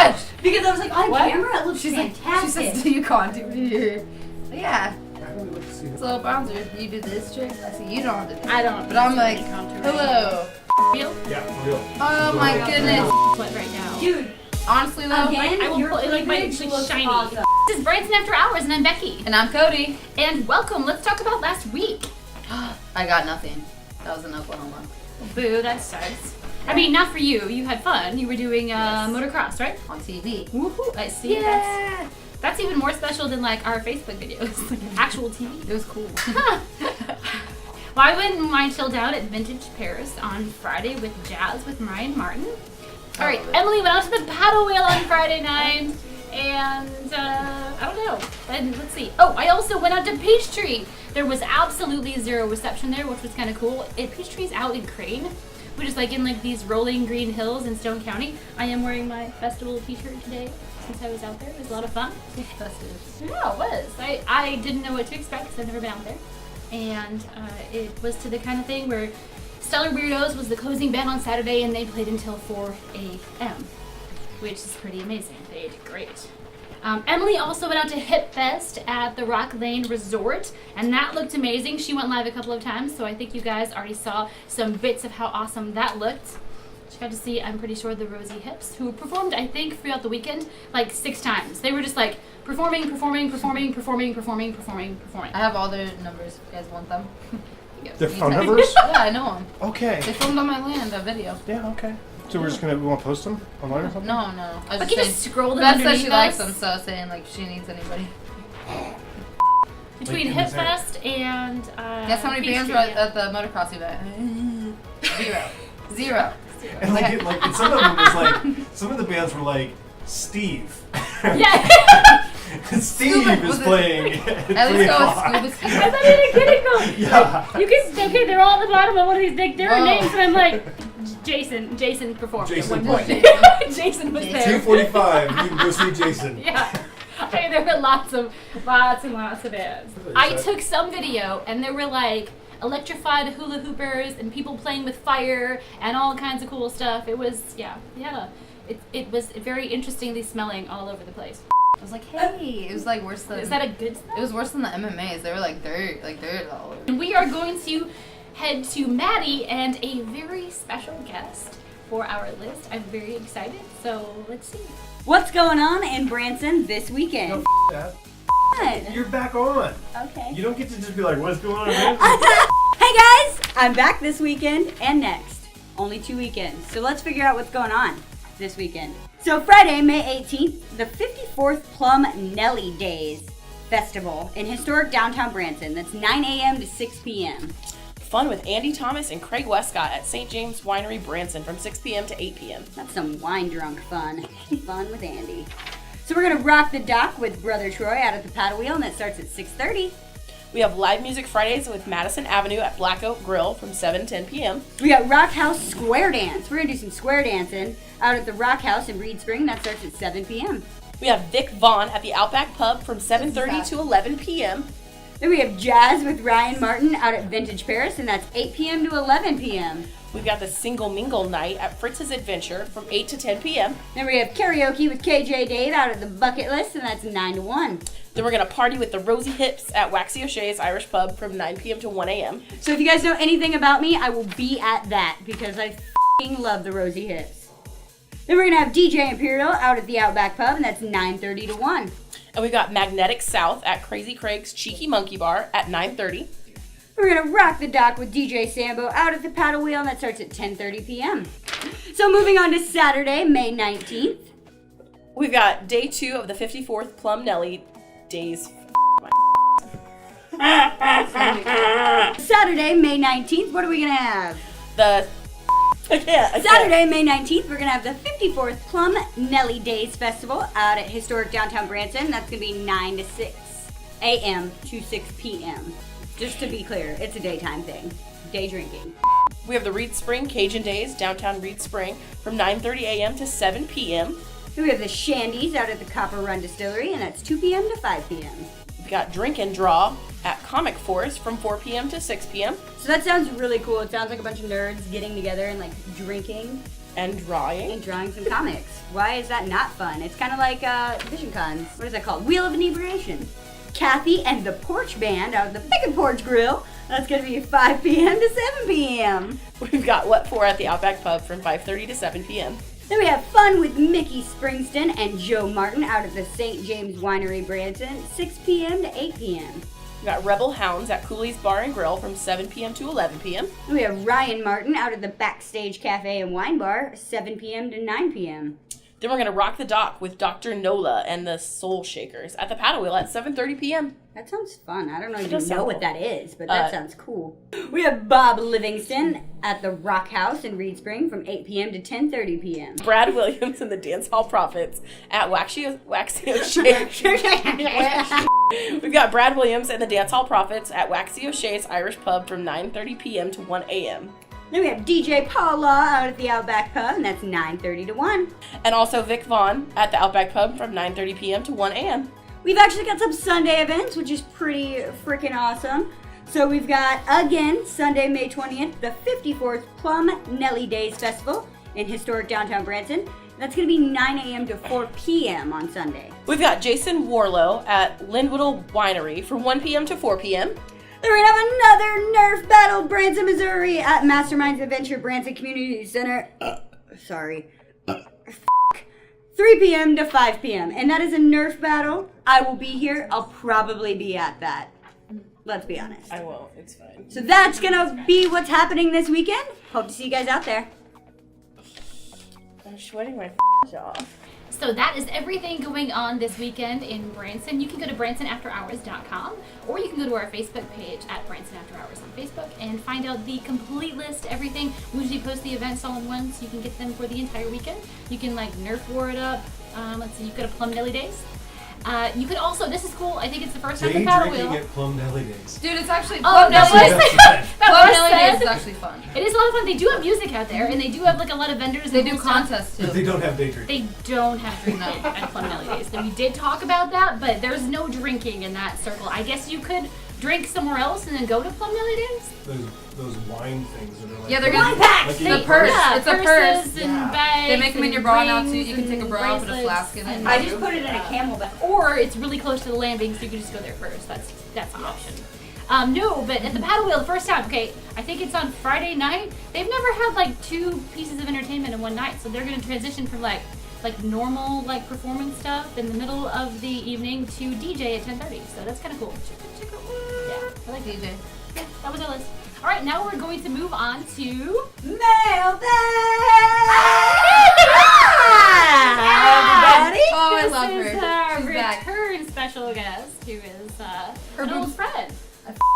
gosh! Because I was like, on What? camera, it looks fantastic. She says, do you contour? Yeah. So, Bouncer, you do this trick? I see you don't do this. I don't. But I'm like, hello. Real? Yeah, for real. Oh my goodness. What right now? Dude, Honestly though, again, I will your pull it like my cleavage like looks shiny. awesome. This is Branson After Hours, and I'm Becky. and I'm Cody. And welcome. Let's talk about last week. I got nothing. That was in Oklahoma. Boo, that sucks. I mean, not for you. You had fun. You were doing motocross, right? On TV. Woohoo! I see. Yeah. That's even more special than like our Facebook videos, like actual TV. It was cool. Well, I went and I chilled out at Vintage Paris on Friday with Jazz with Ryan Martin. All right, Emily went out to the Paddlewheel on Friday night, and I don't know. And let's see. Oh, I also went out to Peachtree. There was absolutely zero reception there, which was kind of cool. Peachtree's out in Crane, which is like in like these rolling green hills in Stone County. I am wearing my festival t-shirt today since I was out there. It was a lot of fun. Yeah, it was. I didn't know what to expect because I've never been out there. And it was to the kind of thing where Stellar Weirdos was the closing band on Saturday, and they played until 4 a.m., which is pretty amazing. They did great. Emily also went out to Hip Fest at the Rock Lane Resort, and that looked amazing. She went live a couple of times, so I think you guys already saw some bits of how awesome that looked. She got to see, I'm pretty sure, the Rosy Hips, who performed, I think, throughout the weekend, like 6 times. They were just like performing. I have all their numbers if you guys want them. Their phone numbers? Yeah, I know them. Okay. They filmed on my land, a video. Yeah, okay. So we're just we want to post them online or something? No. I was I can just just scroll them Beth said underneath she likes us. them, so I was saying like she needs anybody. Between Like, Hip who's that? Fest and Guess how many bands were at the motocross event? Zero. And and some of them was like, some of the bands were like, Steve. Yeah. Steve is playing At least go with Scuba Steve. I thought you were kidding me. Yeah. You can okay. They're all at the bottom of one of these big. There are Whoa. names, and I'm like, Jason performed Jason at one point. played. Jason was there. 2:45. You can go see Jason. Yeah. I mean, there were lots and lots of bands. I took some video, and there were like electrified hula hoopers and people playing with fire and all kinds of cool stuff. It was it was very interestingly smelling all over the place. I was like, hey, it was like worse than. Is that a good smell? It was worse than the MMAs. They were like dirt all over. And we are going to head to Maddie and a very special guest for our list. I'm very excited, so let's see. What's going on in Branson this weekend? No, that. What? You're back on. Okay. You don't get to just be like, what's going on? Man? Hey guys, I'm back this weekend and next. Only 2 weekends. So let's figure out what's going on this weekend. So Friday, May 18th, the 54th Plumb Nellie Days Festival in historic downtown Branson. That's 9 a.m. to 6 p.m. Fun with Andy Thomas and Craig Wescott at St. James Winery, Branson from 6 p.m. to 8 p.m. That's some wine drunk fun. Fun with Andy. So we're gonna rock the dock with Brother Troy out at the Paddlewheel, and that starts at 6:30. We have live music Fridays with Madison Avenue at Black Oak Grill from 7 to 10 p.m. We got Rock House Square Dance. We're gonna do some square dancing out at the Rock House in Reed Spring. That starts at 7 p.m. We have Vic Vaughan at the Outback Pub from 7:30 to 11 p.m. Then we have Jazz with Ryan Martin out at Vintage Paris, and that's 8 p.m. to 11 p.m. We've got the Single Mingle night at Fritz's Adventure from 8 to 10 p.m. Then we have Karaoke with KJ Dave out at the Bucket List, and that's 9 to 1. Then we're going to party with the Rosy Hips at Waxy O'Shea's Irish Pub from 9 p.m. to 1 a.m. So if you guys know anything about me, I will be at that because I f***ing love the Rosy Hips. Then we're going to have DJ Imperial out at the Outback Pub, and that's 9:30 to 1. And we've got Magnetic South at Crazy Craig's Cheeky Monkey Bar at 9:30. We're going to rock the dock with DJ Sambo out at the Paddlewheel, and that starts at 10:30 p.m. So moving on to Saturday, May 19th. We've got day 2 of the 54th Plumb Nellie Days. Saturday, May 19th, what are we going to have? Saturday, May 19th, we're going to have the 54th Plumb Nellie Days Festival out at historic downtown Branson. That's going to be 9 to 6 a.m. to 6 p.m. Just to be clear, it's a daytime thing. Day drinking. We have the Reed Spring Cajun Days, downtown Reed Spring, from 9:30 a.m. to 7 p.m. Then we have the Shandies out at the Copper Run Distillery, and that's 2 p.m. to 5 p.m. We got Drink and Draw at Comic Force from 4 p.m. to 6 p.m. So that sounds really cool. It sounds like a bunch of nerds getting together and like drinking And drawing. and drawing some comics. Why is that not fun? It's kind of like Vision Cons. What is that called? Wheel of Inebriation. Kathy and the Porch Band out of the Pick and Porch Grill. That's going to be 5 p.m. to 7 p.m. We've got What For at the Outback Pub from 5:30 to 7 p.m. Then we have fun with Mickey Springston and Joe Martin out at the St. James Winery, Branson, 6 p.m. to 8 p.m. We've got Rebel Hounds at Cooley's Bar and Grill from 7 p.m. to 11 p.m. Then we have Ryan Martin out at the Backstage Cafe and Wine Bar, 7 p.m. to 9 p.m. Then we're going to rock the dock with Dr. Nola and the Soul Shakers at the Paddlewheel at 7:30 p.m. That sounds fun. I don't know if does you know sound what cool. that is, but that sounds cool. We have Bob Livingston at the Rock House in Reed Spring from 8 p.m. to 10:30 p.m. Brad Williams and the Dance Hall Prophets at Waxy O'Shea. We've got Brad Williams and the Dance Hall Prophets at Waxy O'Shea's Irish Pub from 9:30 p.m. to 1 a.m. Then we have DJ Paul Law out at the Outback Pub, and that's 9:30 to 1. And also Vic Vaughan at the Outback Pub from 9:30 p.m. to 1 a.m. We've actually got some Sunday events, which is pretty freaking awesome. So we've got, again, Sunday, May 20th, the 54th Plumb Nellie Days Festival in historic downtown Branson. That's going to be 9 a.m. to 4 p.m. on Sunday. We've got Jason Warlow at Lindwoodle Winery from 1 p.m. to 4 p.m. Then we're going to have another Nerf battle, Branson, Missouri, at Masterminds Adventure Branson Community Center. 3 p.m. to 5 p.m. And that is a Nerf battle. I will be here. I'll probably be at that. Let's be honest. I won't. It's fine. So that's going to be what's happening this weekend. Hope to see you guys out there. I'm sweating my off. So that is everything going on this weekend in Branson. You can go to bransonafterhours.com, or you can go to our Facebook page at Branson After Hours on Facebook and find out the complete list, everything. We usually post the events all in one, so you can get them for the entire weekend. You can like Nerf war it up. Let's see, you've got a Plumb Nelly Days. You could also, this is cool, I think it's the first time the Day Paddle drinking Wheel. at Plum Nelly Days. Dude, it's actually Oh, Plum no, Nelly what is Days. that? Plum That Nelly was Days said. is actually fun. It is a lot of fun. They do have music out there, and they do have like a lot of vendors. They and do cool stuff. contests too. But they don't have day drinking. They don't have drinking at Plum Nelly Days. So we did talk about that, but there's no drinking in that circle. I guess you could drink somewhere else and then go to Plum Nelly Days. Those wine things that are like Yeah, they're gonna like the you- purse. Yeah, It's a purses purse. and Yeah. bags. They make them in and your bra now too. rings You can take a and bra, put a bracelets flask in it. and- I just put it in a Camelback. Or it's really close to the landing, so you can just go there first. That's the option. No, but at the Paddle Wheel, the first time, okay, I think it's on Friday night. They've never had like 2 pieces of entertainment in one night, so they're gonna transition from like normal like performance stuff in the middle of the evening to DJ at 10:30. So that's kind of cool. Yeah, I like DJ. Yeah, that was our list. All right, now we're going to move on to Mailbag! everybody. Oh, I This love is her. our She's back. return special guest, who is Her an old boobs- friend.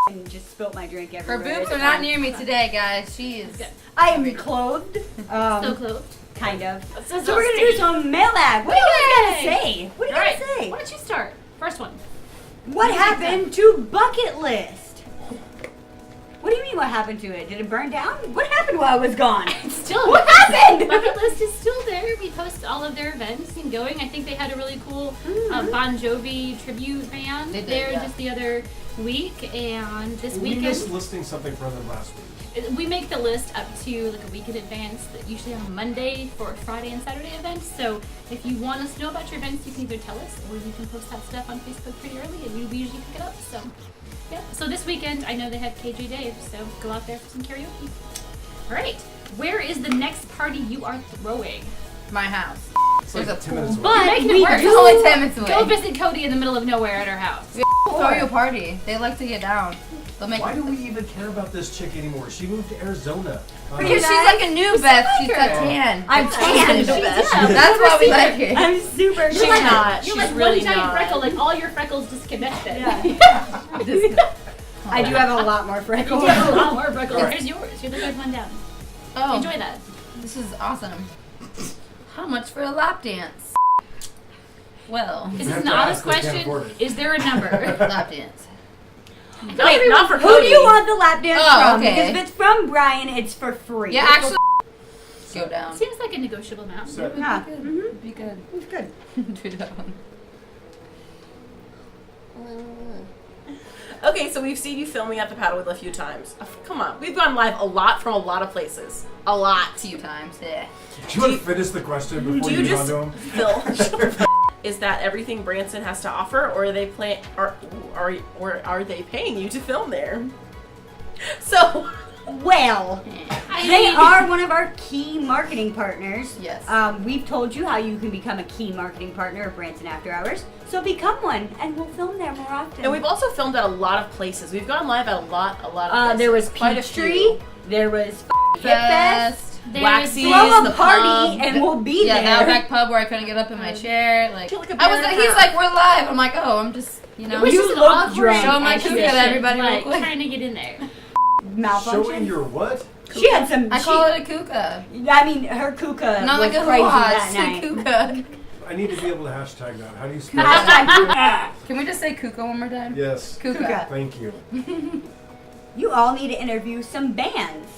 And just spilt my drink Her everywhere. boobs are not near me today, guys. She is. Good. I am clothed. So close. Kind of. So So we're gonna do some mailbag. What do you guys gotta say? What do you All right, gotta say? why don't you start? First one. What happened to Bucket List? What do you mean what happened to it? Did it burn down? What happened while I was gone? It's still What happened? Bucket List is still there. We post all of their events and going. I think they had a really cool Bon Jovi tribute band They did, there yeah. just the other week, and this We weekend missed listing something from them last week. we make the list up to like a week in advance, usually on Monday for Friday and Saturday events. So if you want us to know about your events, you can either tell us or you can post that stuff on Facebook pretty early, and we usually pick it up. So yeah. So this weekend, I know they have KJ Dave, so go out there for some karaoke. All right. Where is the next party you are throwing? My house. It's There's like a 10 pool. minutes away. But making it we work. It's only 10 minutes away. Go visit Cody in the middle of nowhere at our house. Throw you a party. They like to get down. They'll make. Why do we even care about this chick anymore? She moved to Arizona. Because she's like a new Beth. She's like got her. tan. I'm tan. That's why we like her. I'm super She's tan. not. You're She's like really one giant not. freckle, like all your freckles disconnected. Yeah. I do have a lot more You freckles. have a lot more freckles. All right. Here's yours. You're the third one down. Oh, Enjoy that. this is awesome. How much for a lap dance? Well, Is You this have an to honest ask, we can't question? afford it. Is there a number? lap dance. Wait, not for Who Cody. do you want the lap dance Oh, from? okay. Because if it's from Brian, it's for free. Yeah, actually, go down. Seems like a negotiable amount. So- Yeah. It'd be good. It's good. Do that one. Okay, so we've seen you filming at the Paddlewheel a few times. Come on, we've gone live a lot from a lot of places. A lot. A few times, yeah. Do you want to finish the question before Do you you move on just to him? film? Is that everything Branson has to offer, or are they are they paying you to film there? So, Well, they are one of our key marketing partners. Yes. We've told you how you can become a key marketing partner of Branson After Hours. So become one, and we'll film there more often. and we've also filmed at a lot of places. We've gone live at a lot of places. There was quite a Peachtree. few. There was Hip Fest. Waxy. Throw the a party, pub. and we'll be Yeah, the there. OUTBACK pub where I couldn't get up in my chair. Like, Feel like a I was. bear and a He's half. like, we're live. I'm like, oh, I'm just, you know, It was You just look awkward. drunk. Show my exhibition, cookie to everybody real like, quick. trying to get in there. Malfunction. Showing your what? She had some. I call it a kuka. I mean, her kuka Not was like a crazy hoo-ha, that it's night. a kuka. I need to be able to hashtag that. How do you spell Hashtag that? kuka. Can we just say kuka one more time? Yes. Kuka. Thank you. You all need to interview some bands.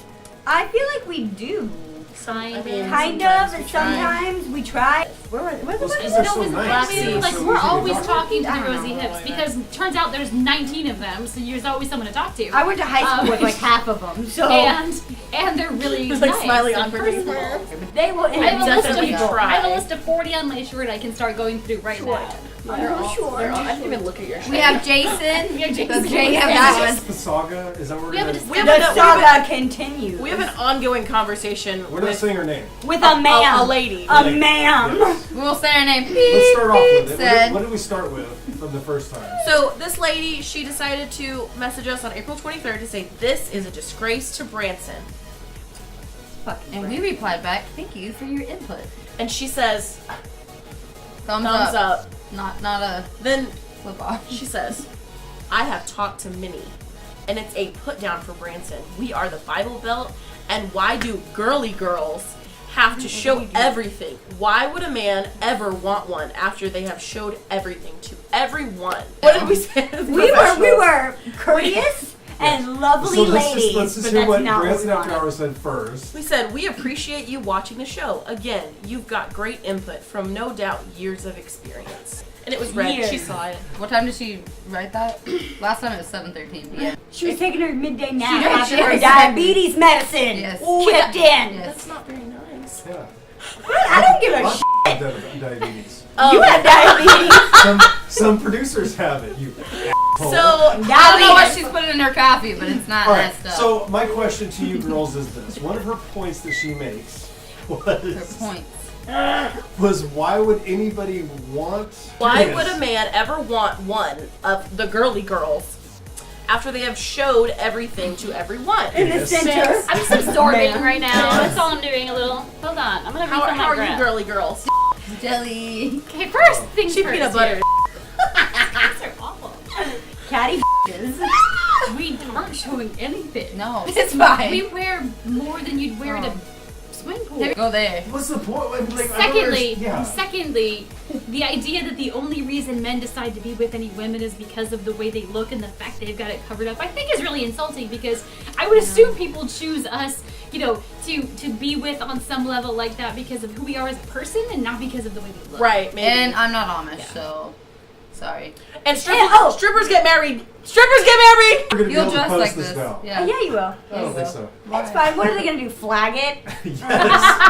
I feel like we do. Signed I mean, Kind sometimes of. we try. Sometimes we try. Where was Well, it? it's 'cause they're so it's nice. Waxy. They're Like, so we're easy to always talk to. talking to I the don't Rosy know. Hips because it turns out there's 19 of them, so there's always someone to talk to. I went to high school with like half of them, so and they're really It's like nice smiling and awkwardly. personable. they will I have, a list definitely of, try. I have a list of 40 on my shirt I can start going through right now. They're all, I didn't even look at your shirt. We have Jason. We have Jason. The J have Yeah. that Is one. this the saga? Is that what We have a we're We have the a- saga continues. We have an ongoing conversation We're not with saying her name. with a ma'am. a lady. A Lady. ma'am. Yes. We'll say her name. Let's start off with it. Said. What did we start with from the first time? So this lady, she decided to message us on April 23rd to say this is a disgrace to Branson. And we replied back, thank you for your input. And she says, Thumbs thumbs up. up. Not a Then flip off. she says, I have talked to Minnie, and it's a put down for Branson. We are the Bible Belt, and why do girly girls have to show everything? Why would a man ever want one after they have showed everything to everyone? What did we say? We were courteous and lovely So let's ladies, just but hear that's what not Branson what we After wanted. Hours said first. We said, we appreciate you watching the show. Again, you've got great input from no doubt years of experience. And it was read. She Years. saw it. What time did she write that? Last time it was 7:13 p.m. She was taking her midday nap did, after she her did. diabetes medicine. Yes. Kicked in. Yes. That's not very nice. Yeah. I don't give a Lots shit. of diabetes. You have diabetes. Some producers have it. You asshole. So, I don't know what she's putting in her coffee, but it's not All right. that stuff. So my question to you girls is this: one of her points that she makes her was points. why would anybody want? why this? would a man ever want one of the girly girls after they have showed everything to everyone? In the Yes. center. I'm just absorbing Man. right now. That's all I'm doing. A little. Hold on. I'm gonna How, refill how my are breath. you girly girls? Jelly. Okay, first things She first. peanut butter. These are awful. Catty We aren't showing anything. No, it's fine. We wear more than you'd wear at a swimming pool. Go there. What's the point? Like, I don't understand- Secondly, the idea that the only reason men decide to be with any women is because of the way they look and the fact they've got it covered up, I think is really insulting because I would assume people choose us, you know, to be with on some level like that because of who we are as a person and not because of the way we look. Right, maybe. And I'm not Amish, so sorry. And strippers, And- oh. strippers get married. Strippers get married. We're gonna be You'll able to dress post like this this. now. Yeah. Yeah, you will. I don't think so. That's fine. What are they gonna do? Flag it? Yes.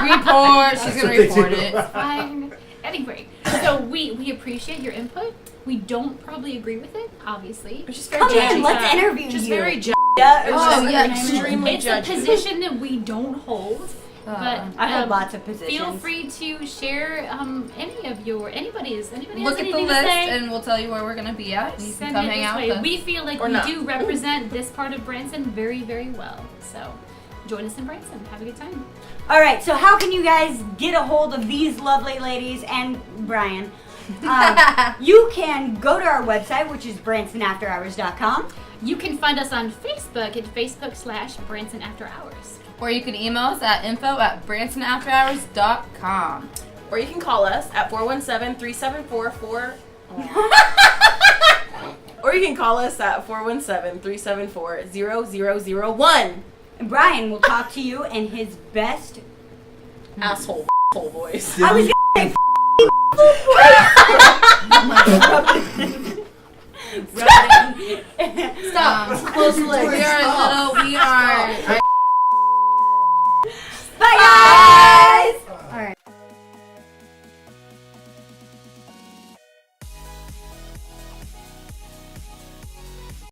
Report. She's That's gonna what they report do. it. Fine. Anyway, so we appreciate your input. We don't probably agree with it, obviously. She's very Come in, judgy. let's interview Just you. very judgy. Yeah, Oh, yeah, extremely It's judgy. a position that we don't hold. But I hold lots of positions. feel free to share anybody's Look has at the anything to list, say, and we'll tell you where we're gonna be at. You can send come it hang this out way. with us. We feel like Or we not. do represent this part of Branson very, very well. So join us in Branson. Have a good time. All right, so how can you guys get a hold of these lovely ladies and Brian? You can go to our website, which is bransonafterhours.com. You can find us on Facebook at Facebook/Branson After Hours. Or you can email us at info@bransonafterhours.com. Or you can call us at 417-374-4... Or you can call us at 417-374-0001. And Brian will talk to you in his best. Asshole voice. I was gonna say Stop. Close the lips. We are. Bye, guys!